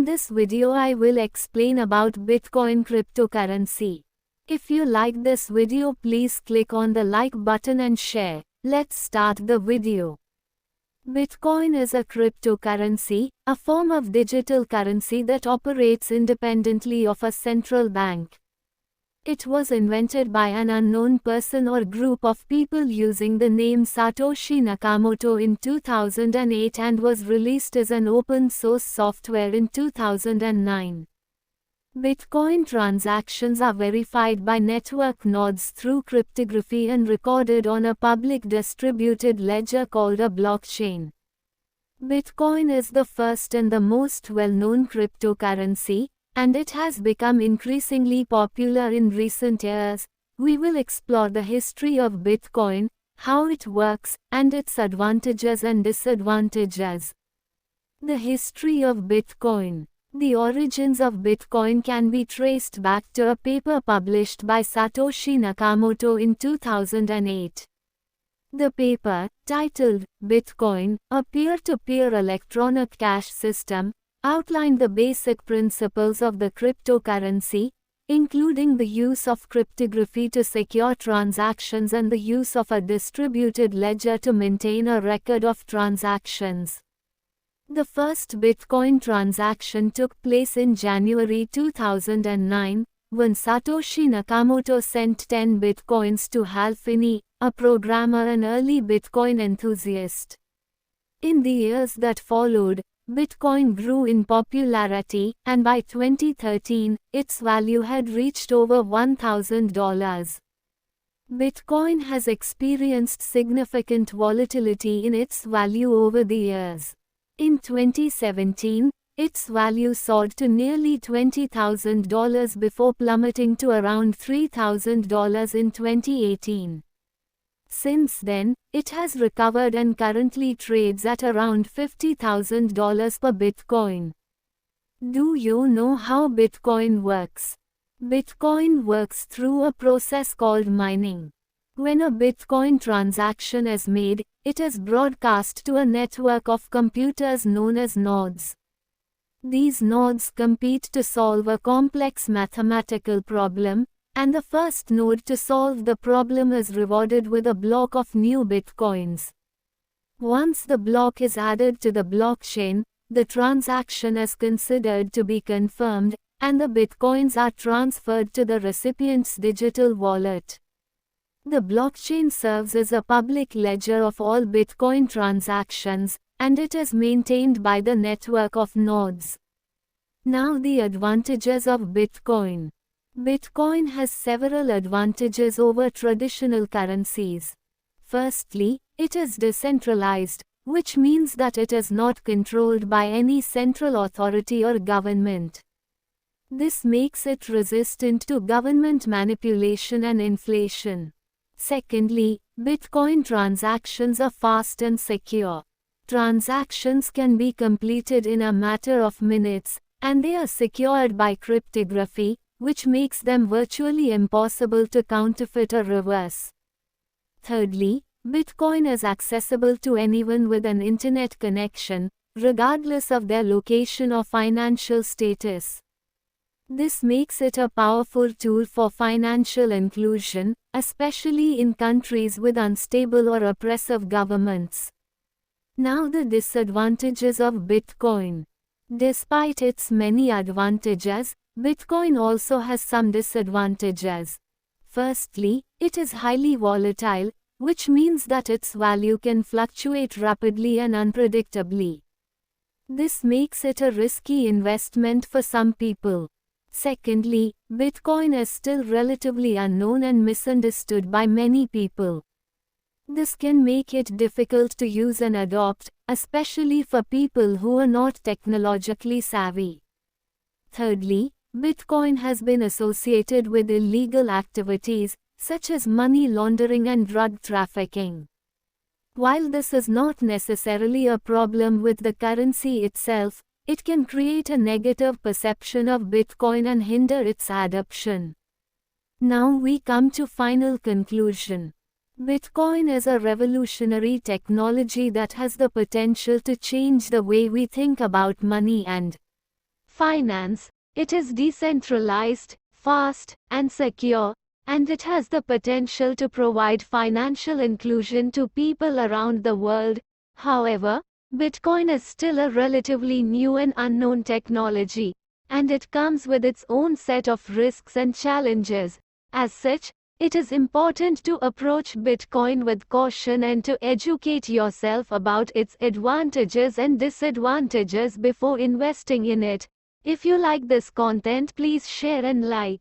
this video I will explain about Bitcoin cryptocurrency. If you like this video, please click on the like button and share. Let's start the video. Bitcoin is a cryptocurrency, a form of digital currency that operates independently of a central bank. It was invented by an unknown person or group of people using the name Satoshi Nakamoto in 2008 and was released as an open-source software in 2009. Bitcoin transactions are verified by network nodes through cryptography and recorded on a public distributed ledger called a blockchain. Bitcoin is the first and the most well-known cryptocurrency, and it has become increasingly popular in recent years. We will explore the history of Bitcoin, how it works, and its advantages and disadvantages. The history of Bitcoin. The origins of Bitcoin can be traced back to a paper published by Satoshi Nakamoto in 2008. The paper, titled Bitcoin, a peer-to-peer electronic cash system, outlined the basic principles of the cryptocurrency, including the use of cryptography to secure transactions and the use of a distributed ledger to maintain a record of transactions. The first Bitcoin transaction took place in January 2009, when Satoshi Nakamoto sent 10 Bitcoins to Hal Finney, a programmer and early Bitcoin enthusiast. In the years that followed, Bitcoin grew in popularity, and by 2013, its value had reached over $1,000. Bitcoin has experienced significant volatility in its value over the years. In 2017, its value soared to nearly $20,000 before plummeting to around $3,000 in 2018. Since then, it has recovered and currently trades at around $50,000 per Bitcoin. Do you know how Bitcoin works? Bitcoin works through a process called mining. When a Bitcoin transaction is made, it is broadcast to a network of computers known as nodes. These nodes compete to solve a complex mathematical problem, and the first node to solve the problem is rewarded with a block of new Bitcoins. Once the block is added to the blockchain, the transaction is considered to be confirmed, and the Bitcoins are transferred to the recipient's digital wallet. The blockchain serves as a public ledger of all Bitcoin transactions, and it is maintained by the network of nodes. Now the advantages of Bitcoin. Bitcoin has several advantages over traditional currencies. Firstly, it is decentralized, which means that it is not controlled by any central authority or government. This makes it resistant to government manipulation and inflation. Secondly, Bitcoin transactions are fast and secure. Transactions can be completed in a matter of minutes, and they are secured by cryptography, which makes them virtually impossible to counterfeit or reverse. Thirdly, Bitcoin is accessible to anyone with an internet connection, regardless of their location or financial status. This makes it a powerful tool for financial inclusion, especially in countries with unstable or oppressive governments. Now the disadvantages of Bitcoin. Despite its many advantages, Bitcoin also has some disadvantages. Firstly, it is highly volatile, which means that its value can fluctuate rapidly and unpredictably. This makes it a risky investment for some people. Secondly, Bitcoin is still relatively unknown and misunderstood by many people. This can make it difficult to use and adopt, especially for people who are not technologically savvy. Thirdly, Bitcoin has been associated with illegal activities, such as money laundering and drug trafficking. While this is not necessarily a problem with the currency itself, it can create a negative perception of Bitcoin and hinder its adoption. Now we come to final conclusion. Bitcoin is a revolutionary technology that has the potential to change the way we think about money and finance. It is decentralized, fast, and secure, and it has the potential to provide financial inclusion to people around the world. However, Bitcoin is still a relatively new and unknown technology, and it comes with its own set of risks and challenges. As such, it is important to approach Bitcoin with caution and to educate yourself about its advantages and disadvantages before investing in it. If you like this content, please share and like.